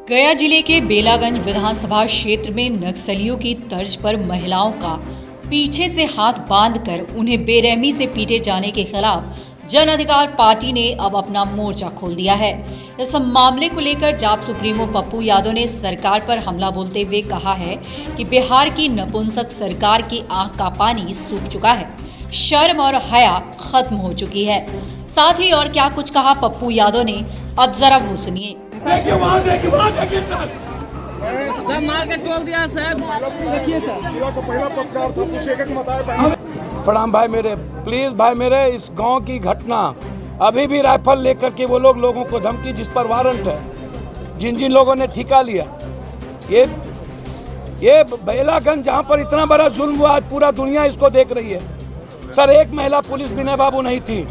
गया जिले के बेलागंज विधानसभा क्षेत्र में नक्सलियों की तर्ज पर महिलाओं का पीछे से हाथ बांधकर उन्हें बेरहमी से पीटे जाने के खिलाफ जन अधिकार पार्टी ने अब अपना मोर्चा खोल दिया है। इस मामले को लेकर जाप सुप्रीमो पप्पू यादव ने सरकार पर हमला बोलते हुए कहा है कि बिहार की नपुंसक सरकार की आंख का पानी सूख चुका है, शर्म और हया खत्म हो चुकी है। साथ ही और क्या कुछ कहा पप्पू यादव ने, अब जरा वो सुनिए। सब मार के टोल दिया सर। देखिए सर। प्रणाम भाई मेरे, प्लीज भाई मेरे, इस गांव की घटना अभी भी राइफल लेकर के वो लोगों को धमकी, जिस पर वारंट है, जिन लोगों ने ठिका लिया, ये बेलागंज जहां पर इतना बड़ा जुल्म हुआ, आज पूरा दुनिया इसको देख रही है। सर, एक महिला पुलिस विनय बाबू नहीं थी,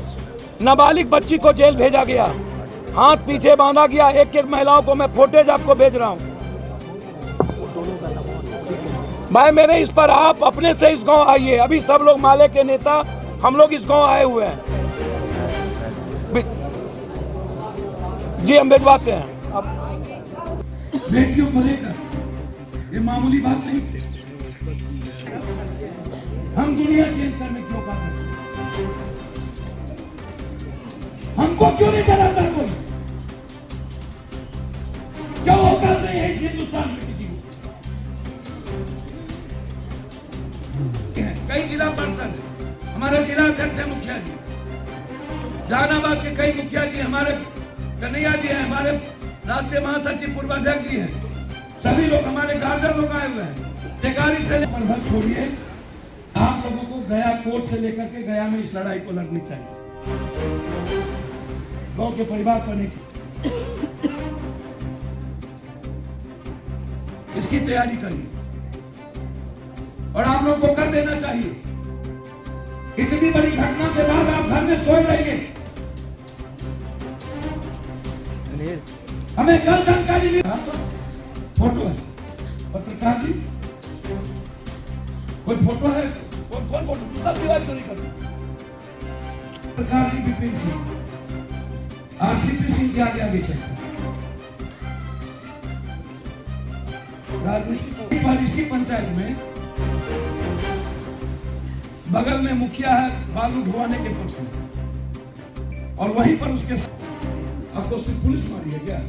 नाबालिग बच्ची को जेल भेजा गया, हाथ पीछे बांधा गया। एक महिलाओं को मैं फोटेज आपको भेज रहा हूं भाई मेरे। इस पर आप अपने से इस गांव आइए, अभी सब लोग माले के नेता हम लोग इस गांव आए हुए हैं जी, हम भिजवाते हैं। बेटियों को लेकर ये मामूली बात नहीं थी। हम दुनिया चेंज करने क्यों काम करते, हमको क्यों नहीं डराता कोई? क्यों औकात नहीं है इस हिंदुस्तान में किसी को? कई जिला पार्षद, हमारे जिला अध्यक्ष है मुखिया जी, जहानाबाद के कई मुखिया जी, हमारे कन्हैया जी हैं, हमारे राष्ट्रीय महासचिव पूर्वाध्यक्ष जी हैं, सभी लोग हमारे गार्जियन लोग आए हुए हैं। टेकारी से मत छोड़िए, आप लोगों को गया कोर्ट से लेकर के गया में इस लड़ाई को लड़नी चाहिए। गांव के परिवार पर नहीं, इसकी तैयारी करिए और आप लोग को कर देना चाहिए। इतनी बड़ी घटना के बाद आप घर में सोए रहिए। हमें कल जानकारी मिली, फोटो है पत्रकार जी, कोई फोटो है, कौन फोटो सब विवाद तो नहीं करते। पत्रकार जी विपिन सिंह, आरसीपी सिंह के आगे आगे चलते राजनीति पर। इसी पंचायत में बगल में मुखिया है बालू ढुआने के पक्ष में, और वहीं पर उसके साथ आपको सिर्फ पुलिस मारी है क्या?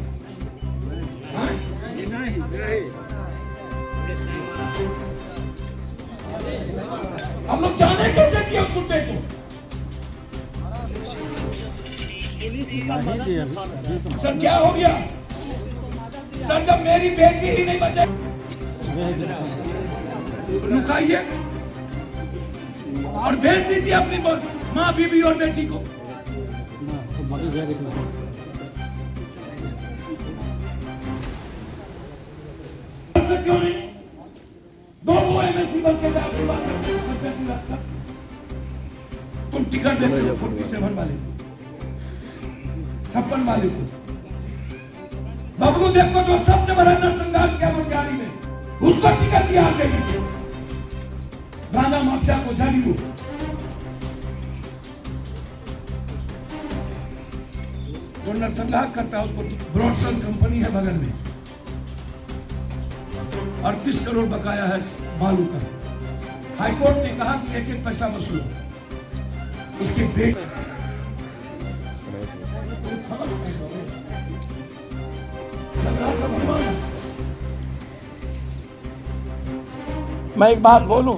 हम लोग जाने कैसे किया उस कुत्ते को? सर क्या हो गया? सर जब मेरी बेटी ही नहीं बचे, लुकाइए और भेज दीजिए अपनी माँ, बीबी और बेटी को। क्यों नहीं? दो वो एमएलसी बन के जाओ, तुम टिकट देते हो 47 वाले, 56 वाले को। बबलू देव को जो सबसे बड़ा नरसंहार किया मोतिहारी में, उसको टिकट दिया आरजेडी से। गांजा माफिया को जाली दो। जो नरसंहार करता है उसको ब्रॉडसन कंपनी है बगल में, 38 करोड़ बकाया है बालू का। हाईकोर्ट ने कहा कि एक एक पैसा वसूलो। उसके बेटे मैं एक बात बोलूं,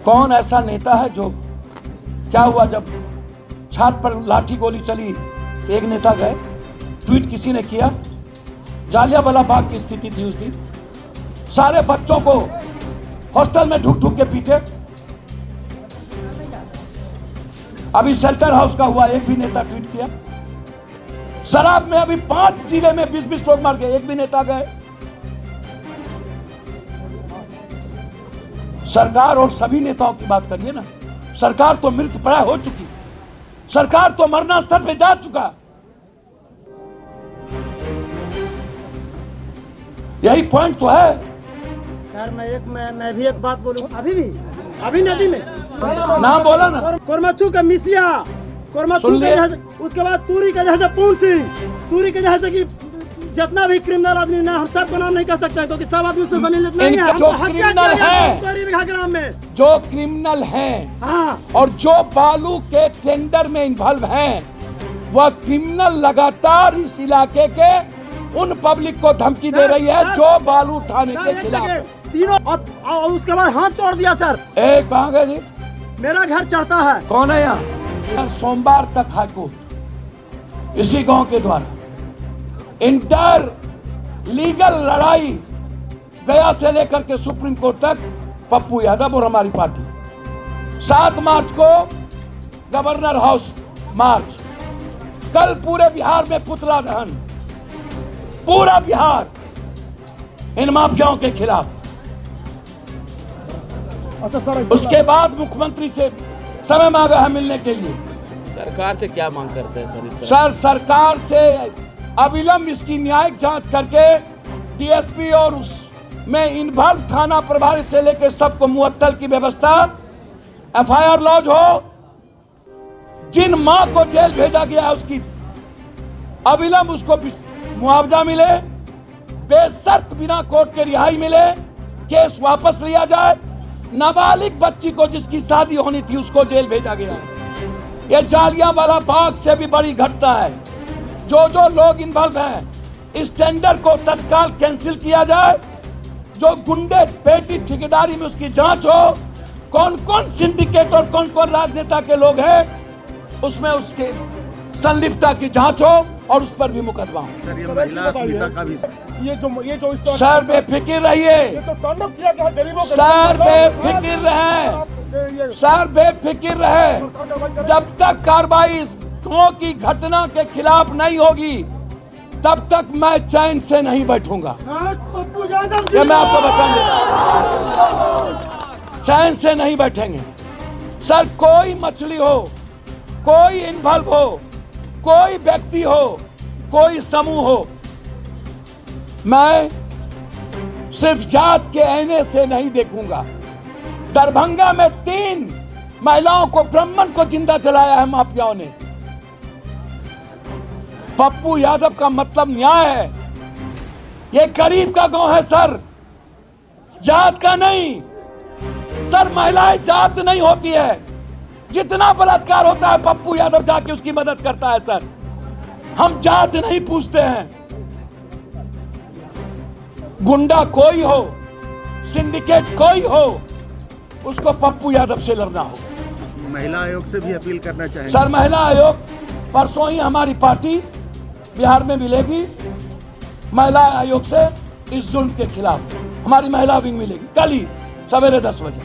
कौन ऐसा नेता है जो, क्या हुआ जब छात्र पर लाठी गोली चली तो एक नेता गए, ट्वीट किसी ने किया, जालियांवाला बाग की स्थिति थी उस दिन, सारे बच्चों को हॉस्टल में ढुक ढुक के पीटे। अभी शेल्टर हाउस का हुआ, एक भी नेता ट्वीट किया। शराब में अभी 5 जिले में 20-20 लोग मार गए, एक भी नेता गए। सरकार और सभी नेताओं की बात करिए ना। सरकार तो मृत प्राय हो चुकी, सरकार तो मरना स्तर पे जा चुका। यही पॉइंट तो है सर। मैं भी एक बात बोलूं, अभी नदी में नाम बोला ना, कोरमथू का मिसिया, कोरमथू का, उसके बाद तूरी का जैसे पूर्ण सिंह, तूरी के जैसे कि जितना भी क्रिमिनल आदमी ना, हम सबका नाम नहीं कर सकते क्योंकि सब आदमी उसने जमीन लेते नहीं है। जो हमको हत्या क्रिमिनल किया गया है, कोरी बिघा ग्राम में। जो क्रिमिनल हैं हाँ, और जो बालू के टेंडर में इन्वॉल्व हैं, वह क्रिमिनल लगातार इस इलाके के उन पब्लिक को धमकी दे रही है जो बालू उठाने सर, के एक खिलाफ। सेकंड, तीनों और उसके बाद हाथ तोड़ दिया सर। कहाँ गए जी? मेरा घर चढ़ता है। कौन है यहाँ? सोमवार तक हाईकोर्ट इसी गांव के द्वारा इंटर लीगल लड़ाई गया से लेकर के सुप्रीम कोर्ट तक पप्पू यादव और हमारी पार्टी। 7 मार्च को गवर्नर हाउस मार्च, कल पूरे बिहार में पुतला दहन, पूरा बिहार इन माफियाओं के खिलाफ। अच्छा सर, उसके बाद मुख्यमंत्री से समय मांगा है मिलने के लिए। सरकार से क्या मांग करते हैं सर? सर, सरकार से अविलंब इसकी न्यायिक जांच करके डीएसपी और उसमें इन्वॉल्व थाना प्रभारी से लेकर सबको मुअत्तल की व्यवस्था, एफआईआर लॉन्च हो, जिन मां को जेल भेजा गया है उसकी अविलंब उसको मुआवजा मिले, बेशर्त बिना कोर्ट के रिहाई मिले, केस वापस लिया जाए। नाबालिग बच्ची को जिसकी शादी होनी थी उसको जेल भेजा गया। ये जालियांवाला बाग से भी बड़ी घटना है। जो लोग इन्वॉल्व हैं, इस टेंडर को तत्काल कैंसिल किया जाए। जो गुंडे पेटी ठेकेदारी में उसकी जांच हो, कौन कौन सिंडिकेट और कौन कौन राजनेता के लोग हैं उसमें उसके संलिप्तता की जांच हो और उस पर भी मुकदमा हो। सर, ये महिला अस्मिता का भी ये जो सर बेफिक्र रहिए, तो तांडव किया गया गरीबों के सर बेफिक्र रहे, सर बेफिक्र रहे। जब तक कार्रवाई इस गांव की घटना के खिलाफ नहीं होगी तब तक मैं चैन से नहीं बैठूंगा। पप्पू यादव ये मैं आपको बचा देता, चैन से नहीं बैठेंगे। सर, कोई मछली हो, कोई इन्वॉल्व हो, कोई व्यक्ति हो, कोई समूह हो, मैं सिर्फ जात के आईने से नहीं देखूंगा। दरभंगा में 3 महिलाओं को, ब्राह्मण को जिंदा जलाया है माफियाओं ने। पप्पू यादव का मतलब न्याय है। ये गरीब का गांव है सर, जात का नहीं। सर, महिलाएं जात नहीं होती है। जितना बलात्कार होता है पप्पू यादव जाके उसकी मदद करता है सर। हम जात नहीं पूछते हैं। गुंडा कोई हो, सिंडिकेट कोई हो, उसको पप्पू यादव से लड़ना हो। महिला आयोग से भी अपील करना चाहेंगे? सर, महिला आयोग परसों ही हमारी पार्टी बिहार में मिलेगी। महिला आयोग से इस जुल्म के खिलाफ हमारी महिला विंग मिलेगी कल ही सवेरे 10 बजे।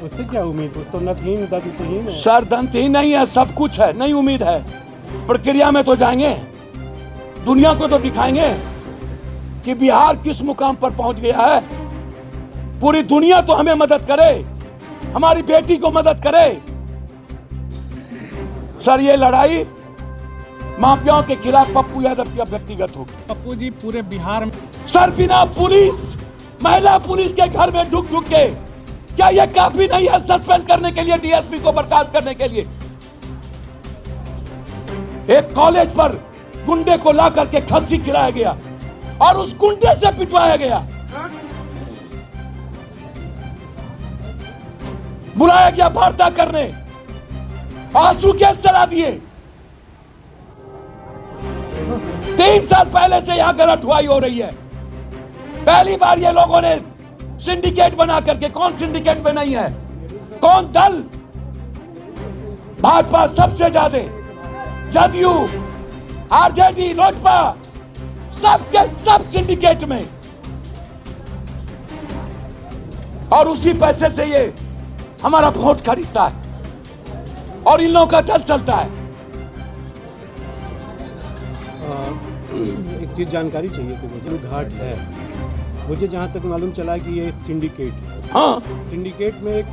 उससे क्या उम्मीद? उस तो नतहीन दंतहीन है। सर, दंतहीन नहीं है, सब कुछ है। नहीं उम्मीद है, प्रक्रिया में तो जाएंगे, दुनिया को तो दिखाएंगे कि बिहार किस मुकाम पर पहुंच गया है। पूरी दुनिया तो हमें मदद करे, हमारी बेटी को मदद करे। सर, ये लड़ाई माफियाओं के खिलाफ पप्पू यादव की व्यक्तिगत होगी। पप्पू जी पूरे बिहार में सर, बिना पुलिस, महिला पुलिस के घर में ढुक के, क्या यह काफी नहीं है सस्पेंड करने के लिए, डीएसपी को बर्खास्त करने के लिए? एक कॉलेज पर गुंडे को ला करके खस्सी खिलाया गया और उस गुंडे से पिटवाया गया। बुलाया गया वार्ता करने, आंसू गैस चला दिए। 3 साल पहले से यहां गलत हुआई हो रही है। पहली बार ये लोगों ने सिंडिकेट बना करके, कौन सिंडिकेट में नहीं है, कौन दल? भाजपा सबसे ज्यादा, जदयू, आरजेडी, लोजपा, सबके सब सिंडिकेट में, और उसी पैसे से ये हमारा वोट खरीदता है और इन लोगों का दल चलता है। एक चीज़ जानकारी चाहिए थी मुझे। घाट है, मुझे जहाँ तक मालूम चला कि ये एक सिंडिकेट है। हाँ, सिंडिकेट में एक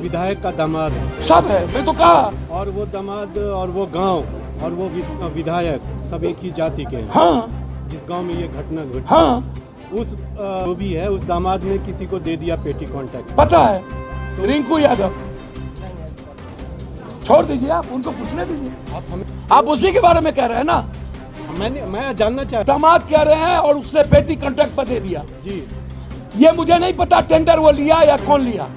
विधायक का दामाद है, सब है, मैं तो कहा। और वो दामाद और वो गांव और वो विधायक सब एक ही जाति के हैं। हाँ, जिस गांव में ये घटना घटी, हाँ, उस जो भी है उस दामाद ने किसी को दे दिया पेटी कॉन्ट्रैक्ट। पता है, तो रिंकू यादव। छोड़ दीजिए, आप उनको पूछने दीजिए। आप उसी के बारे में कह रहे हैं ना। मैं जानना चाहता दामाद कह रहे हैं और उसने पेटी कॉन्ट्रैक्ट पर दे दिया। जी ये मुझे नहीं पता टेंडर वो लिया या कौन लिया,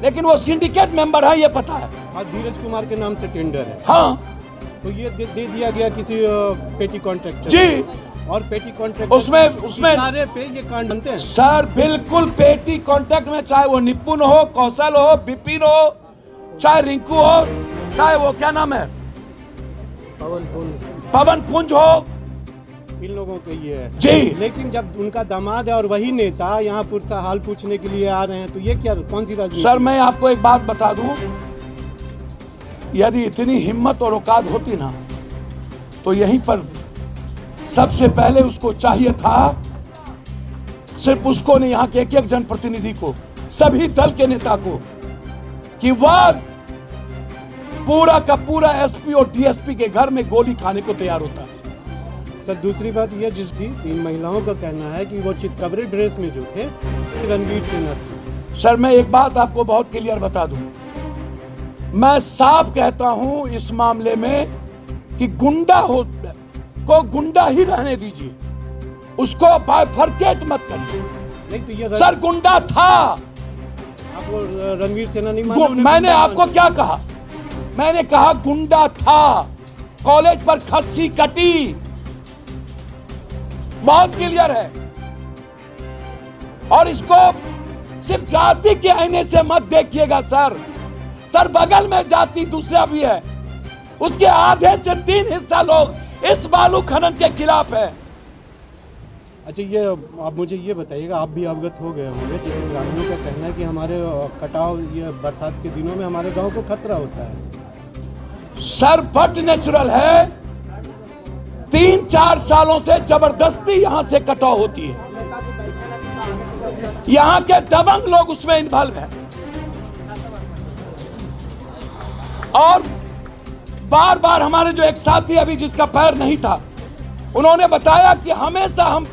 लेकिन वो सिंडिकेट मेंबर है, ये पता है। हाँ, धीरज कुमार के नाम से टेंडर है। हाँ तो ये दे दिया गया किसी पेटी कॉन्ट्रैक्टर जी, और पेटी कॉन्ट्रैक्टर उसमें सारे पे ये कांड बनते हैं। सर बिल्कुल पेटी कॉन्ट्रैक्ट में, चाहे वो निपुण हो, कौशल हो, विपिन हो, चाहे रिंकू हो, चाहे वो क्या नाम है पवन पुंज हो, इन लोगों के ये है जी। लेकिन जब उनका दामाद है और वही नेता यहाँ पुरसा हाल पूछने के लिए आ रहे हैं, तो ये क्या, कौन सी राजनीति? सर मैं आपको एक बात बता दूं, यदि इतनी हिम्मत और औकात होती ना तो यहीं पर सबसे पहले उसको चाहिए था, सिर्फ उसको नहीं, यहाँ के एक जनप्रतिनिधि को, सभी दल के नेता को, कि वह पूरा का पूरा एसपी और डीएसपी के घर में गोली खाने को तैयार होता है। सर दूसरी बात ये जिस थी, 3 महिलाओं का कहना है कि वो चितकबरे ड्रेस में जो थे रणवीर सेना थे। सर मैं एक बात आपको बहुत क्लियर बता दूं, मैं साफ कहता हूं इस मामले में कि गुंडा हो को गुंडा ही रहने दीजिए, उसको बाइफरकेट मत करिए। नहीं तो ये सर गुंडा था, आपको रणवीर सेना नहीं मान? मैंने आपको क्या कहा? मैंने कहा गुंडा था, कॉलेज पर खस्सी कटी, बहुत क्लियर है। और इसको सिर्फ जाति के आईने से मत देखिएगा सर। सर बगल में जाति दूसरा भी है, उसके आधे से 3 हिस्सा लोग इस बालू खनन के खिलाफ है। अच्छा ये आप मुझे ये बताइएगा, आप भी अवगत हो गए होंगे, जैसे ग्रामीणों का कहना है कि हमारे कटाव ये बरसात के दिनों में हमारे गांव को खतरा होता है। सर बट नेचुरल है, 3-4 सालों से जबरदस्ती यहां से कटाव होती है, यहां के दबंग लोग उसमें इन्वॉल्व हैं। और बार बार हमारे जो एक साथी अभी जिसका पैर नहीं था, उन्होंने बताया कि हमेशा हम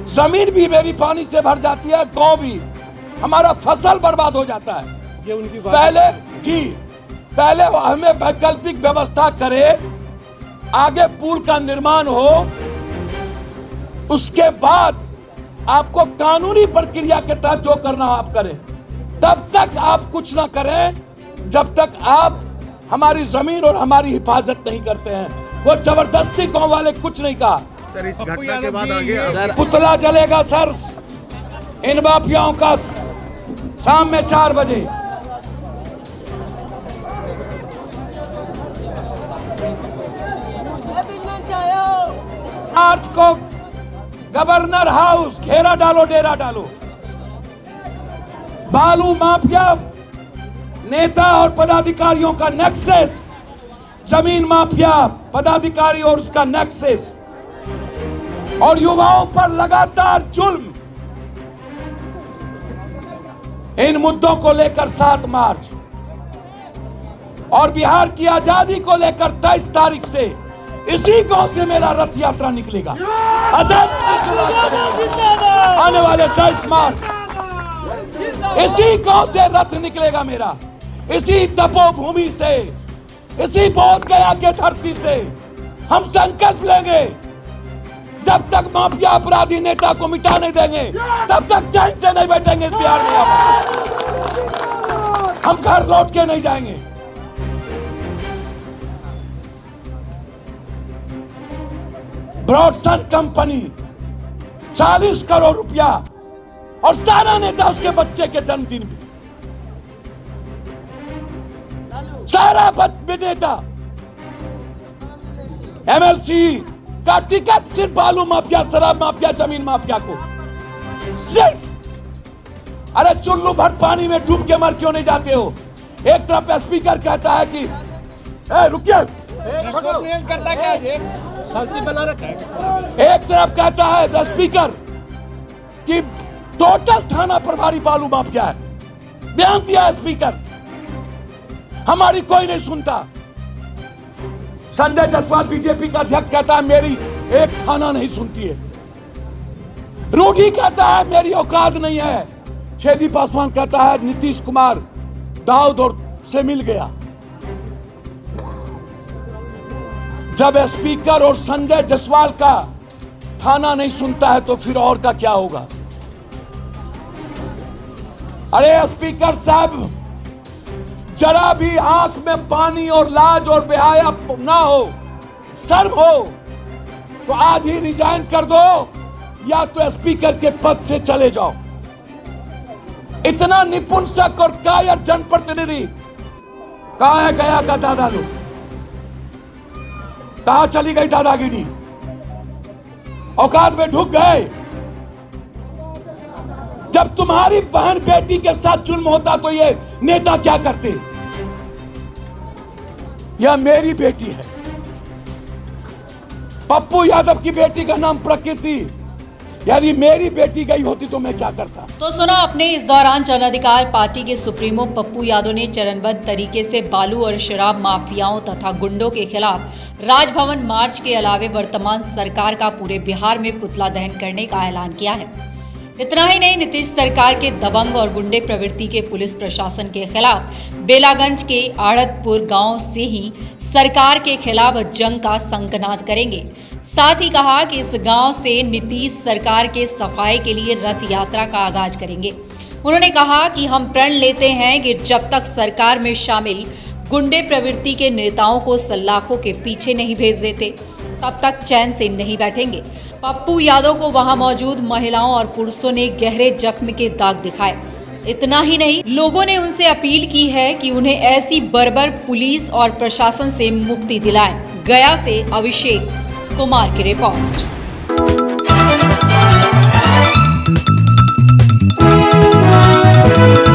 जमीन भी मेरी पानी से भर जाती है, गांव भी, हमारा फसल बर्बाद हो जाता है। ये उनकी पहले हमें वैकल्पिक व्यवस्था करे, आगे पुल का निर्माण हो, उसके बाद आपको कानूनी प्रक्रिया के तहत जो करना हो आप करें। तब तक आप कुछ ना करें जब तक आप हमारी जमीन और हमारी हिफाजत नहीं करते हैं। वो जबरदस्ती गांव वाले कुछ नहीं कहा। सर इस घटना के बाद आगे पुतला जलेगा सर इन माफियाओं का शाम में 4 बजे। मार्च को गवर्नर हाउस घेरा डालो, डेरा डालो। बालू माफिया नेता और पदाधिकारियों का नेक्सस, जमीन माफिया पदाधिकारी और उसका नेक्सस, और युवाओं पर लगातार जुल्म, इन मुद्दों को लेकर 7 मार्च और बिहार की आजादी को लेकर 23 तारीख से इसी गांव से मेरा रथ यात्रा निकलेगा। आने वाले 23 मार्च इसी गांव से रथ निकलेगा मेरा, इसी तपोभूमि से, इसी बोध गया के धरती से। हम संकल्प लेंगे, जब तक माफिया अपराधी नेता को मिटा नहीं देंगे तब तक चैन से नहीं बैठेंगे इस बिहार में। हम घर लौट के नहीं जाएंगे। ब्रॉडसन कंपनी 40 करोड़ रुपया और सारा नेता उसके बच्चे के जन्मदिन भी, सारा नेता एमएलसी का टिकट सिर्फ बालू माफिया, शराब माफिया, जमीन माफिया को सिर्फ। अरे चुल्लू भर पानी में डूब के मर क्यों नहीं जाते हो? एक तरफ स्पीकर कहता है कि रुकिए, करता क्या है? शांति बना रखा है। एक तरफ कहता है द स्पीकर कि टोटल थाना प्रभारी बालू माफिया है, बयान दिया स्पीकर, हमारी कोई नहीं सुनता। संजय जायसवाल बीजेपी का अध्यक्ष कहता है मेरी एक थाना नहीं सुनती है। रूडी कहता है मेरी औकात नहीं है। छेदी पासवान कहता है नीतीश कुमार दाऊद और से मिल गया। जब स्पीकर और संजय जायसवाल का थाना नहीं सुनता है तो फिर और का क्या होगा? अरे स्पीकर साहब, जरा भी आंख में पानी और लाज और बेहया ना हो, शर्म हो, तो आज ही रिजाइन कर दो या तो स्पीकर के पद से चले जाओ। इतना निपुंसक और कायर जनप्रतिनिधि कहां है गया का दादा लोग? कहां चली गई दादागिरी? औकात में ढुक गए। जब तुम्हारी बहन बेटी के साथ जुल्म होता तो ये नेता क्या करते? यह मेरी बेटी है, पप्पू यादव की बेटी का नाम प्रकृति। यदि मेरी बेटी गई होती तो मैं क्या करता? तो सुना आपने। इस दौरान जन अधिकार पार्टी के सुप्रीमो पप्पू यादव ने चरणबद्ध तरीके से बालू और शराब माफियाओं तथा गुंडों के खिलाफ राजभवन मार्च के अलावे वर्तमान सरकार का पूरे बिहार में पुतला दहन करने का ऐलान किया है। इतना ही नहीं, नीतीश सरकार के दबंग और गुंडे प्रवृत्ति के पुलिस प्रशासन के खिलाफ बेलागंज के आड़तपुर गांव से ही सरकार के खिलाफ जंग का शंखनाद करेंगे। साथ ही कहा कि इस गांव से नीतीश सरकार के सफाई के लिए रथ यात्रा का आगाज करेंगे। उन्होंने कहा कि हम प्रण लेते हैं कि जब तक सरकार में शामिल गुंडे प्रवृत्ति के नेताओं को सलाखों के पीछे नहीं भेज देते, तब तक चैन से नहीं बैठेंगे। पप्पू यादव को वहां मौजूद महिलाओं और पुरुषों ने गहरे जख्म के दाग दिखाए। इतना ही नहीं, लोगों ने उनसे अपील की है कि उन्हें ऐसी बर्बर पुलिस और प्रशासन से मुक्ति दिलाएं। गया से अभिषेक कुमार की रिपोर्ट।